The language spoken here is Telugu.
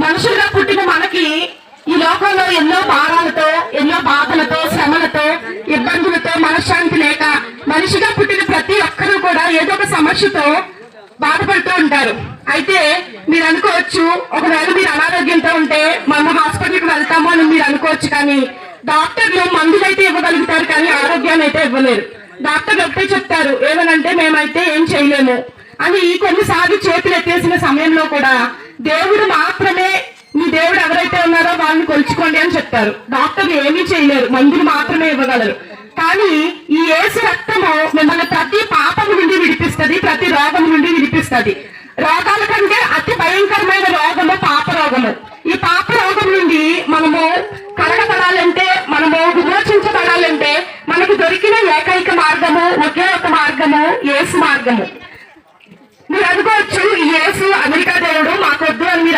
మనుషులుగా పుట్టిన మనకి ఈ లోకంలో ఎన్నో భారాలతో, ఎన్నో బాధలతో, శ్రమలతో, ఇబ్బందులతో, మనశ్శాంతి లేక మనిషిగా పుట్టిన ప్రతి ఒక్కరూ కూడా ఏదో ఒక సమస్యతో బాధపడుతూ ఉంటారు. అయితే మీరు అనుకోవచ్చు, ఒకవేళ మీరు అనారోగ్యంతో ఉంటే మనం హాస్పిటల్కి వెళ్తాము అని మీరు అనుకోవచ్చు. కానీ డాక్టర్లు మందులైతే ఇవ్వగలుగుతారు, కానీ ఆరోగ్యాన్ని అయితే ఇవ్వలేరు. డాక్టర్లు ఒకటే చెప్తారు, ఏమనంటే మేమైతే ఏం చేయలేము అని. కొన్నిసార్లు చేతులు ఎత్తేసిన సమయంలో కూడా దేవుడు మాత్రమే, మీ దేవుడు ఎవరైతే ఉన్నారో వాళ్ళని కొలుచుకోండి అని చెప్తారు. డాక్టర్లు ఏమీ చేయలేరు, మందులు మాత్రమే ఇవ్వగలరు. కానీ ఈ యేసు రక్తము మిమ్మల్ని ప్రతి పాపము నుండి విడిపిస్తుంది, ప్రతి రోగం నుండి విడిపిస్తుంది. రోగాల కంటే అతి భయంకరమైన రోగము పాప రోగము. ఈ పాప రోగం నుండి మనము కడగబడాలంటే, మనము విమోచించబడాలంటే మనకు దొరికిన ఏకైక మార్గము, ఒకే ఒక మార్గము యేసు మార్గము.